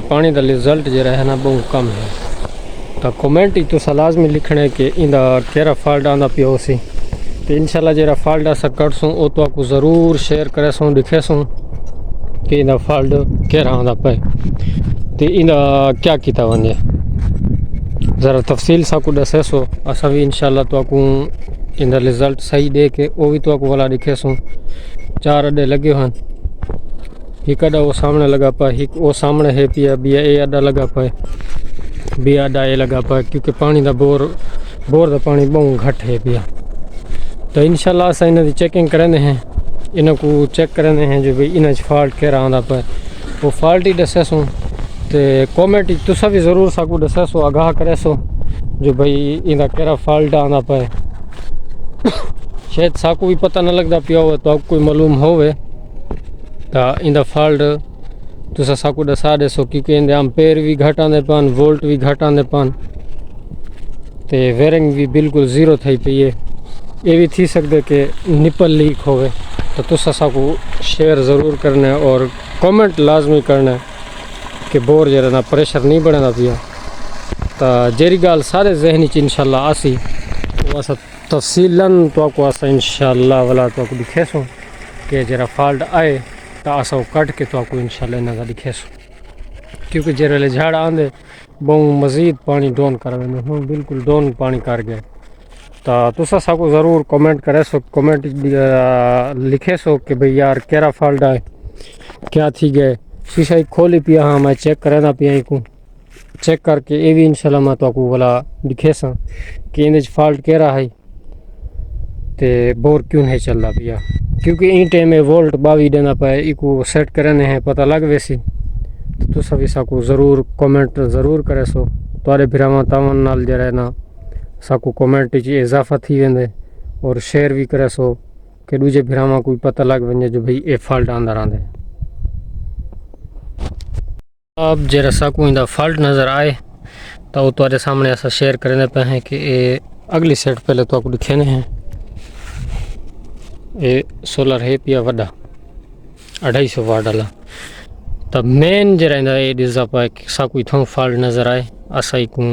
پانی کا رزلٹ جڑا ہے نا بہت کم ہے تو کمنٹ ہی تو لازمی لکھنا ہے کہ ان کیرا فالٹ آندا پیو سی تو انشاءاللہ جڑا فالٹ اسا کٹ سوں او تو کو ضرور شیئر کرے سوں لکھے سوں کہ ان فالٹ کیرا آندا پے تو ان کیا کیتا ونجے ذرا تفصیل سا کو دسے سو اسا بھی انشاءاللہ تو کو ان رزلٹ صحیح دے کے او بھی تو کو والا لکھے سوں 4 اڈے لگے ہن ایک اڈا وہ سامنے لگا پا ایک وہ سامنے ہے پیا بی اے اڈا لگا پا بی اڈا اے لگا پا کیونکہ پانی دا بور دا پانی بہت گھٹ ہے پیا تو انشاءاللہ اسا انہاں دی چیکنگ کرنے ہیں انہاں کو چیک کرنے ہیں جو بھئی انہاں فالٹ کیرا آندا پا وہ فالٹ ہی دسے سوں تے کامنٹ تسا بھی ضرور ساکو دسے سو آگاہ کرے سو جو بھئی انہاں کیرا فالٹ آندا پا شاید ساکو بھی پتہ نہ لگدا پیا ہو تو کوئی معلوم ہوئے تو ان فالٹ تسا ساکو دسا دے سو کیونکہ ان امپیر بھی گھٹ آندے پان وولٹ بھی گھٹ آندے پان تے ویرنگ بھی بالکل زیرو تھئی پئی ہے یہ بھی تھی سکتے کہ نپل لیک ہوئے تو تسا ساکو شیئر ضرور کرنا ہے اور کامنٹ لازمی کرنا ہے کہ بور جڑا نا پریشر نہیں بڑھنا پیا تو جیری گال سارے ذہنی چ انشاءاللہ آسی وہ اسا تفصیلاً تو کو اسا انشاءاللہ والا تو کو دکھے سو کہ جرا فالٹ آئے تو اسا کٹ کے تو کو انشاءاللہ انہاں دا دکھے سو کیونکہ جرے جھاڑ آندے بہت مزید پانی ڈون کر ویندے ہوں بالکل ڈون پانی کر گئے تو تسا ساکو ضرور کامنٹ کرے سو کامنٹ لکھے سو کہ بھئی یار کیرا فالٹ آئے کیا تھی گئے شیشہ کھولی پیا ہاں میں چیک کرنا پیا کو چیک کر کے یہ بھی انشاءاللہ میں تو کو والا دکھے سا کہ ان فالٹ کیرا ہے تے بور کیوں نہیں چل رہا پیا کیونکہ این ٹائم میں وولٹ 22 دینا پائے کو سیٹ کرنے ہیں پتہ لگ ویسی تو سبھی ساکو ضرور کامنٹ ضرور کرے سو تارے بھراواں تاون نال جڑا نا ساکو کامنٹ چ اضافہ تھی ویندے اور شیئر بھی کرے سو کہ دوجے بھراواں کوئی پتہ لگ ونجے جو بھئی اے فالٹ آندا رہندے اب جڑا ساکو ان فالٹ نظر آئے تو تارے سامنے ایسا شیئر کرنے پہ ہیں کہ اے اگلی سیٹ پہلے تو کو دکھانے ہیں اے سولر ہے پیا وڈا 250 واٹ والا تو مین جو رہندا اے ڈزا پا ساکو تھوں فالٹ نظر آئے اسائی کو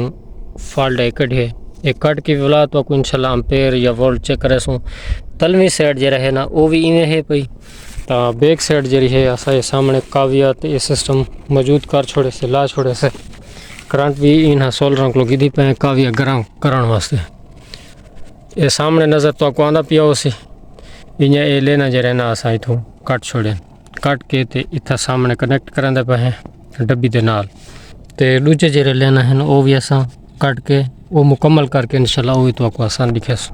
فالٹ ایکڈ ہے ایک کٹ کی ولا تو کو انشاءاللہ امپیر یا وولٹ چیک کرے سو تلویں سائڈ جو رہے نا وہ بھی ایویں ہے پئی تو بیک سائڈ جڑی ہے اسا سامنے کاویا تے یہ سسٹم موجود کر چھوڑے سے لا چھوڑے سے کرنٹ بھی انہاں سولراں کو گدی پے کاویا گرم کرن واسطے یہ سامنے نظر تو کو آندا پیا ہوسی انہاں اے لینا جو رہنا اسا ایتھوں کٹ چھوڑے کٹ کے تے اتھا سامنے کنیکٹ کرندے پے ہیں ڈبی دے نال تے دوجے جڑے لینا ہیں او بھی اساں کٹ کے وہ مکمل کر کے انشاءاللہ وہ تو کو آسان دکھے سو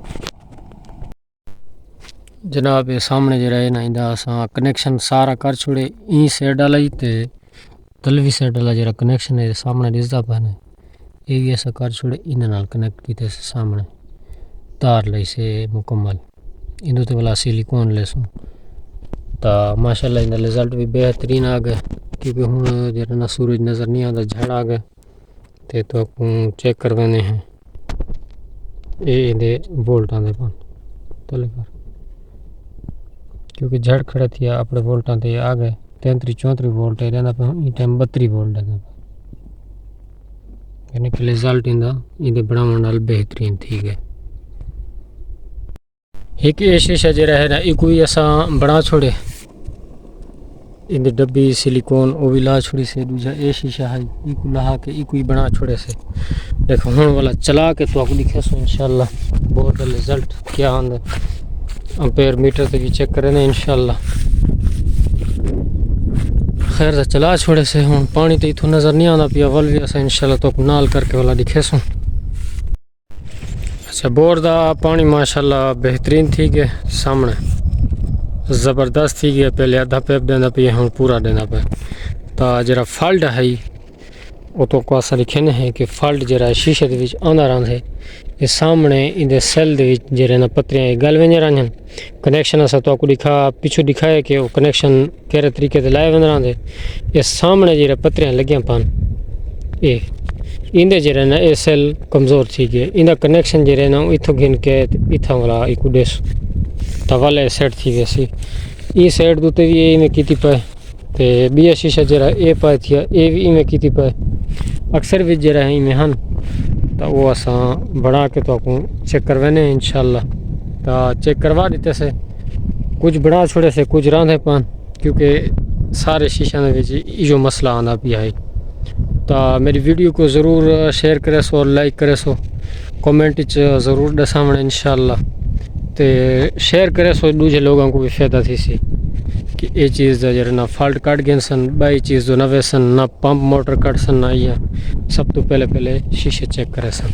جناب یہ سامنے جڑا ہے نا اندا اساں کنیکشن سارا کر چھوڑے این سائڈ والا ہی تے تلوی سائڈ والا جڑا کنیکشن ہے سامنے دسدا پے نے یہ بھی ایسا کر چھوڑے ان نال کنیکٹ کیتے سامنے تار لئی سے مکمل ان تے والا سلیکون لے سو تا ماشاءاللہ ان رزلٹ بھی بہترین آ گئے کیونکہ ہن جڑا نا سورج نظر نہیں آندا جھڑ آ گئے تے تو چیک کروانے ہیں اے وولٹ آندے پان تلے کر کیونکہ جھڑ کھڑا تھی اپنے وولٹاں تے آ گئے 33-34 وولٹ ہے رہنا پہ این ٹائم 32 وولٹ ہے یعنی کہ رزلٹ ان بناون نال بہترین تھی گئے ایک یہ شیشہ جڑا ہے نا یہ کوئی اساں بنا چھوڑے ان ڈبی سلیکون وہ بھی لا چھوڑی سے دوجا یہ شیشہ ہے یہ کو لا کے یہ کوئی بنا چھوڑے سے دیکھو ہن والا چلا کے تو آپ دکھے سو انشاءاللہ بورڈ رزلٹ کیا آندا امپیر میٹر تے بھی چیک کرنے انشاءاللہ خیر دا چلا چھوڑے سے ہوں پانی تے اتھوں نظر نہیں آندا پیا ول بھی اسا انشاءاللہ تو نال کر کے والا دکھے سو اچھا بور دا پانی ماشاءاللہ بہترین تھی گئے سامنے زبردست تھی گیا پہلے آدھا پیپ دینا پہ ہوں پورا دینا پہ تا جرا فالٹ ہے وہ تو کو اسا لکھنے ہیں کہ فالٹ جرا شیشے دے وچ آندا رہندا ہے یہ سامنے ان دے سیل دے وچ جڑے نا پتریاں گل ونج رہن کنیکشن اسا تو کو دکھا پیچھے دکھایا کہ وہ کنیکشن کیرے طریقے تے لائے وند رہندے یہ سامنے جڑے پتریاں لگیاں پان اے ان دے جڑے نا اے سیل کمزور تھی گئے ان دا کنیکشن جڑے نا ایتھوں گن کے ایتھا والا ایکو ڈیس تا والے سیٹ تھی ویسی ای سائڈ دوتے بھی میں کیتی پے تے بیا شیشہ جڑا اے پائے تھیا اے بھی ایویں کیتی پائے اکثر بھی جڑا ہے ایویں ہن تا وہ اساں بنا کے تو کو چیک کروانے انشاءاللہ تا چیک کروا دیتے سے کچھ بنا چھوڑے سے کچھ راندھے پان کیونکہ سارے شیشہ دے وچ ایو مسئلہ آندا پیا ہے تا میری ویڈیو کو ضرور شیئر کرے سو اور لائک کرے سو کمنٹ وچ ضرور دساویں انشاءاللہ تے شیئر کرے سو دوسرے لوگوں کو بھی فائدہ تھی سی کہ یہ چیز دا جڑا نہ فالٹ کٹ گئے سن بائی چیز جو نہ ویسن نہ پمپ موٹر کٹ سن نہ یہ سب تو پہلے شیشے چیک کرے سن